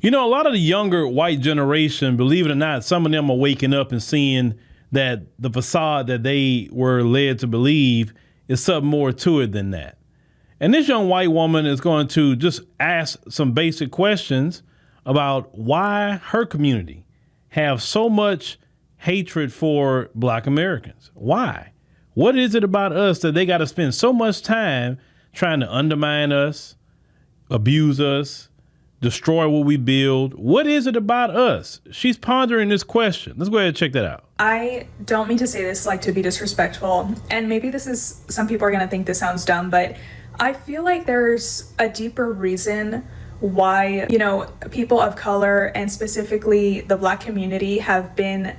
You know, a lot of the younger white generation, believe it or not, some of them are waking up and seeing that the facade that they were led to believe is something more to it than that. And this young white woman is going to just ask some basic questions about why her community have so much hatred for Black Americans. Why? What is it about us that they got to spend so much time trying to undermine us, abuse us, destroy what we build? What is it about us? She's pondering this question. Let's go ahead and check that out. I don't mean to say this like to be disrespectful, and maybe this is, some people are going to think this sounds dumb, but I feel like there's a deeper reason why, you know, people of color and specifically the Black community have been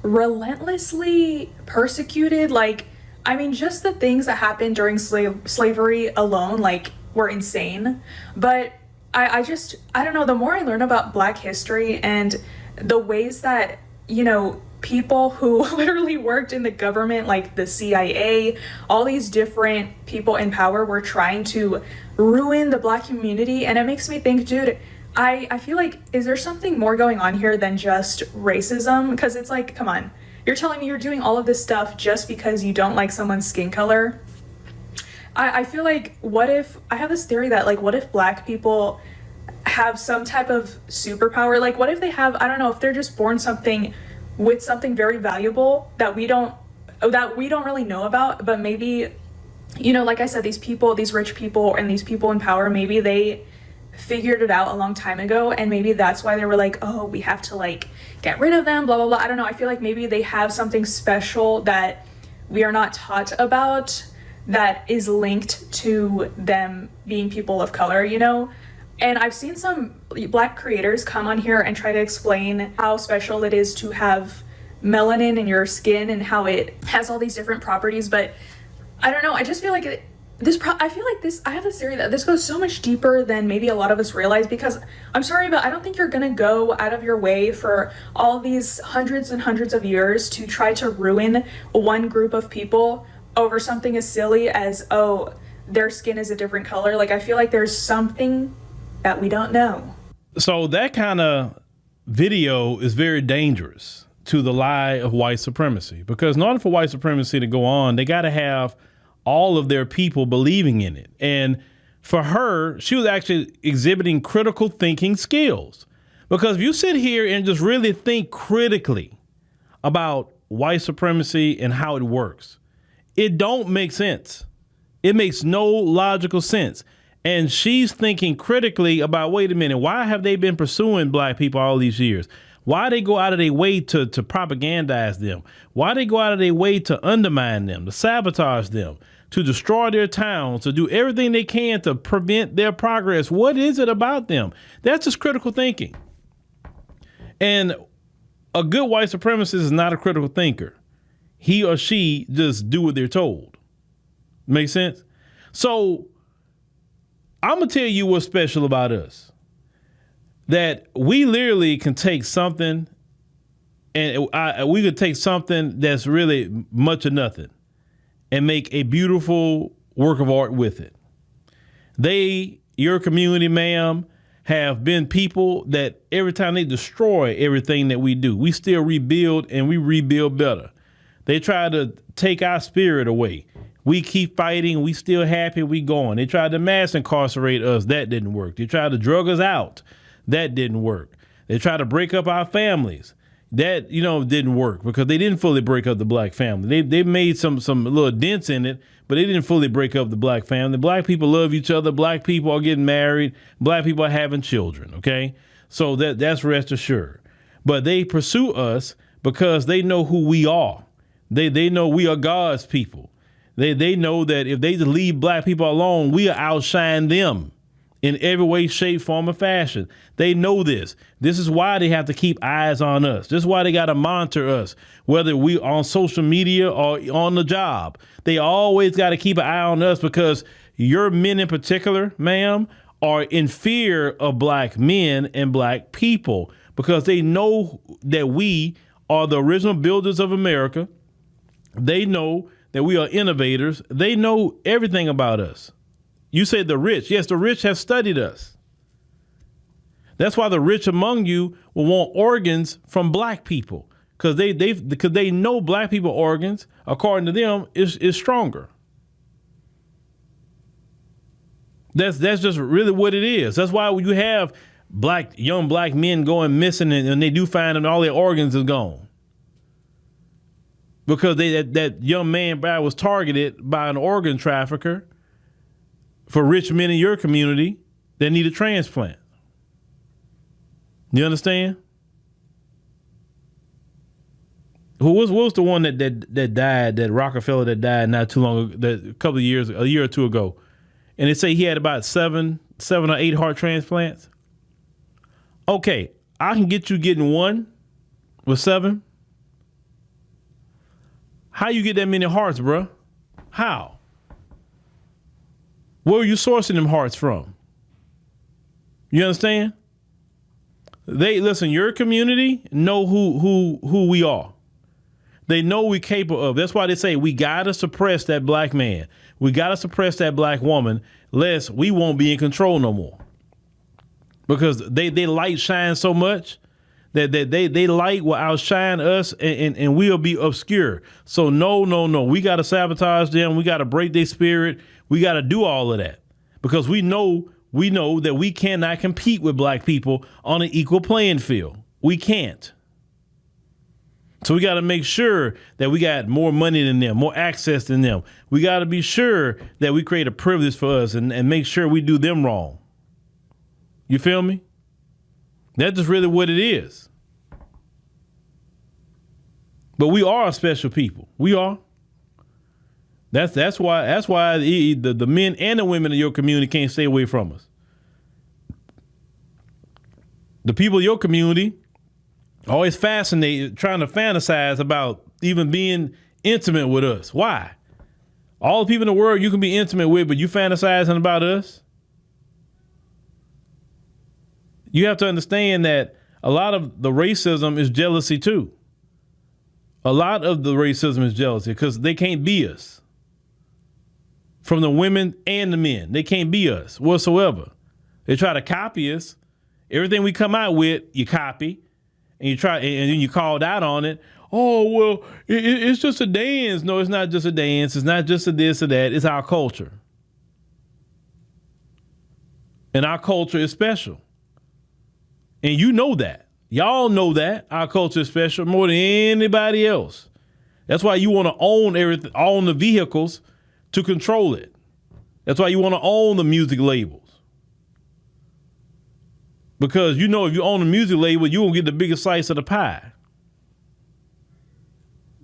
relentlessly persecuted. Like, I mean, just the things that happened during slavery alone, like, were insane. But I don't know, the more I learn about Black history and the ways that, you know, people who literally worked in the government, like the CIA, all these different people in power were trying to ruin the Black community. And it makes me think, dude, I feel like, is there something more going on here than just racism? Because it's like, come on, you're telling me you're doing all of this stuff just because you don't like someone's skin color? I feel like, what if, I have this theory that, like, what if Black people have some type of superpower? Like, what if they have, I don't know, if they're just born with something very valuable that we don't really know about, but maybe, you know, like I said, these people, these rich people and these people in power, maybe they figured it out a long time ago, and maybe that's why they were like, oh, we have to, like, get rid of them, blah, blah, blah. I don't know. I feel like maybe they have something special that we are not taught about that is linked to them being people of color, you know? And I've seen some Black creators come on here and try to explain how special it is to have melanin in your skin and how it has all these different properties. But I don't know. I just feel like I have this theory that this goes so much deeper than maybe a lot of us realize, because I'm sorry, but I don't think you're going to go out of your way for all these hundreds and hundreds of years to try to ruin one group of people over something as silly as, oh, their skin is a different color. Like, I feel like there's something that we don't know. So that kind of video is very dangerous to the lie of white supremacy, because in order for white supremacy to go on, they got to have all of their people believing in it. And for her, she was actually exhibiting critical thinking skills, because if you sit here and just really think critically about white supremacy and how it works, it don't make sense. It makes no logical sense. And she's thinking critically about, wait a minute, why have they been pursuing Black people all these years? Why they go out of their way to propagandize them? Why they go out of their way to undermine them, to sabotage them, to destroy their towns, to do everything they can to prevent their progress? What is it about them? That's just critical thinking. And a good white supremacist is not a critical thinker. He or she just do what they're told. Make sense? So I'm going to tell you what's special about us. That we literally can take something, and we could take something that's really much or nothing and make a beautiful work of art with it. Your community, ma'am, have been people that every time they destroy everything that we do, we still rebuild, and we rebuild better. They try to take our spirit away. We keep fighting. We still happy. We going. They tried to mass incarcerate us. That didn't work. They tried to drug us out. That didn't work. They tried to break up our families. That, didn't work, because they didn't fully break up the Black family. They made some little dents in it, but they didn't fully break up the Black family. Black people love each other. Black people are getting married. Black people are having children. Okay. So that's rest assured. But they pursue us because they know who we are. They know we are God's people. They know that if they just leave Black people alone, we'll outshine them in every way, shape, form, or fashion. They know this. This is why they have to keep eyes on us. This is why they got to monitor us, whether we on social media or on the job. They always got to keep an eye on us, because your men in particular, ma'am, are in fear of Black men and Black people, because they know that we are the original builders of America. They know that we are innovators. They know everything about us. You say the rich. Yes, the rich have studied us. That's why the rich among you will want organs from black people, because they know black people organs, according to them, is stronger. That's just really what it is. That's why you have young black men going missing, and they do find that all their organs is gone. Because that young man was targeted by an organ trafficker for rich men in your community that need a transplant. You understand? What was the one that died, that Rockefeller that died not too long ago, a year or two ago? And they say he had about seven or eight heart transplants. Okay, I can get you getting one with 7. How you get that many hearts, bruh? How? Where are you sourcing them hearts from? You understand? Listen, your community know who we are. They know we're capable of. That's why they say we gotta suppress that black man. We gotta suppress that black woman, lest we won't be in control no more. Because they light shines so much that they light will outshine us, and we'll be obscure. So no. We got to sabotage them. We got to break their spirit. We got to do all of that because we know that we cannot compete with black people on an equal playing field. We can't. So we got to make sure that we got more money than them, more access than them. We got to be sure that we create a privilege for us and make sure we do them wrong. You feel me? That's just really what it is. But we are a special people. We are. That's why the men and the women in your community can't stay away from us. The people in your community are always fascinated, trying to fantasize about even being intimate with us. Why? All the people in the world you can be intimate with, but you fantasizing about us? You have to understand that a lot of the racism is jealousy too. A lot of the racism is jealousy because they can't be us. From the women and the men, they can't be us whatsoever. They try to copy us. Everything we come out with, you copy, and then you called out on it. Oh, well, it's just a dance. No, it's not just a dance. It's not just a this or that. It's our culture. And our culture is special. And you know that. Y'all know that our culture is special more than anybody else. That's why you want to own everything, own the vehicles to control it. That's why you want to own the music labels. Because you know if you own a music label, you won't get the biggest slice of the pie.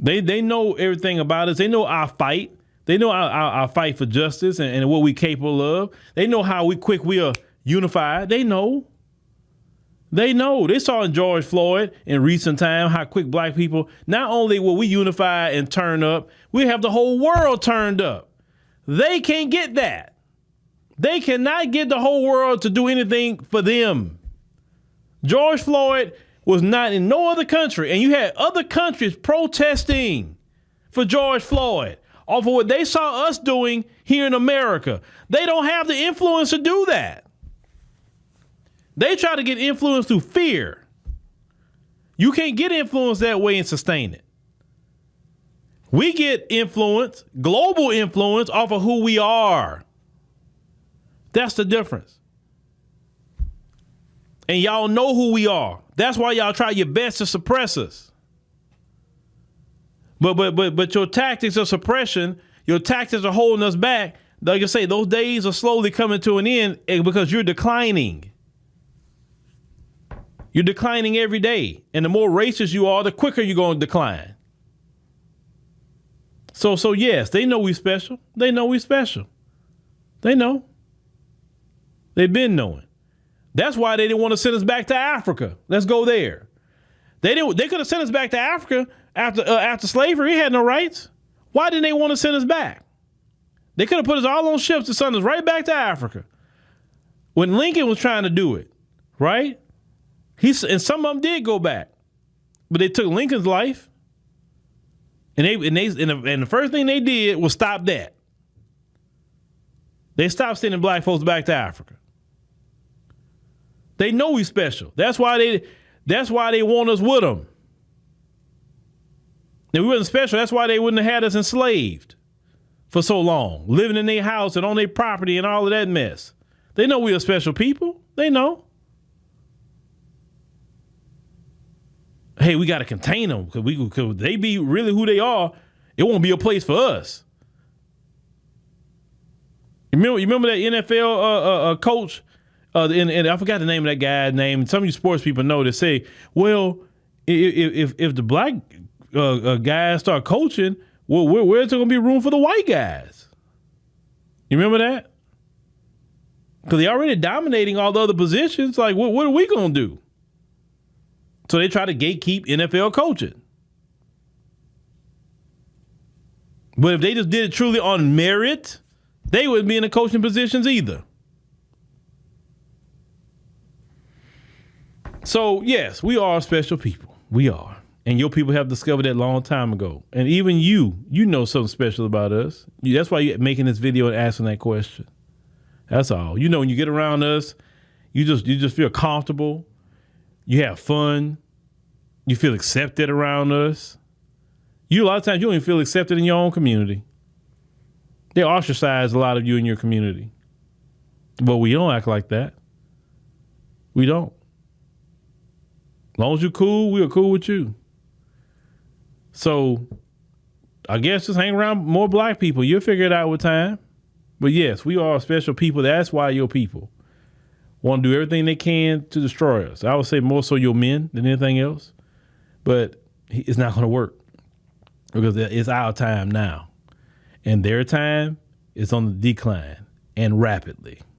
They know everything about us. They know our fight. They know our fight for justice and what we're capable of. They know how quick we are unified. They know. They know. They saw in George Floyd in recent time how quick black people, not only will we unify and turn up, we have the whole world turned up. They can't get that. They cannot get the whole world to do anything for them. George Floyd was not in no other country, and you had other countries protesting for George Floyd off of what they saw us doing here in America. They don't have the influence to do that. They try to get influence through fear. You can't get influence that way and sustain it. We get influence, global influence, off of who we are. That's the difference. And y'all know who we are. That's why y'all try your best to suppress us. But your tactics of suppression, your tactics are holding us back. Like I say, those days are slowly coming to an end because you're declining. You're declining every day. And the more racist you are, the quicker you're going to decline. So yes, they know we special. They know we special. They know. They've been knowing. That's why they didn't want to send us back to Africa. Let's go there. They could have sent us back to Africa after slavery. We had no rights. Why didn't they want to send us back? They could have put us all on ships to send us right back to Africa. When Lincoln was trying to do it, right? And some of them did go back, but they took Lincoln's life, and the first thing they did was stop that. They stopped sending black folks back to Africa. They know we special. That's why they want us with them. If we wasn't special, that's why they wouldn't have had us enslaved for so long, living in their house and on their property and all of that mess. They know we are special people. They know. Hey, we got to contain them because they be really who they are. It won't be a place for us. You remember that NFL coach? And I forgot the name of that guy's name. Some of you sports people know that say, well, if the black guys start coaching, well, where's there going to be room for the white guys? You remember that? Because they're already dominating all the other positions. Like, what are we going to do? So they try to gatekeep NFL coaching. But if they just did it truly on merit, they wouldn't be in the coaching positions either. So, yes, we are special people. We are. And your people have discovered that a long time ago. And even you know something special about us. That's why you're making this video and asking that question. That's all. You know, when you get around us, you just feel comfortable. You have fun. You feel accepted around us. A lot of times you don't even feel accepted in your own community. They ostracize a lot of you in your community. But we don't act like that. We don't. As long as you're cool, we are cool with you. So I guess just hang around more black people. You'll figure it out with time. But yes, we are special people. That's why your people want to do everything they can to destroy us. I would say more so your men than anything else. But it's not going to work because it's our time now. And their time is on the decline and rapidly.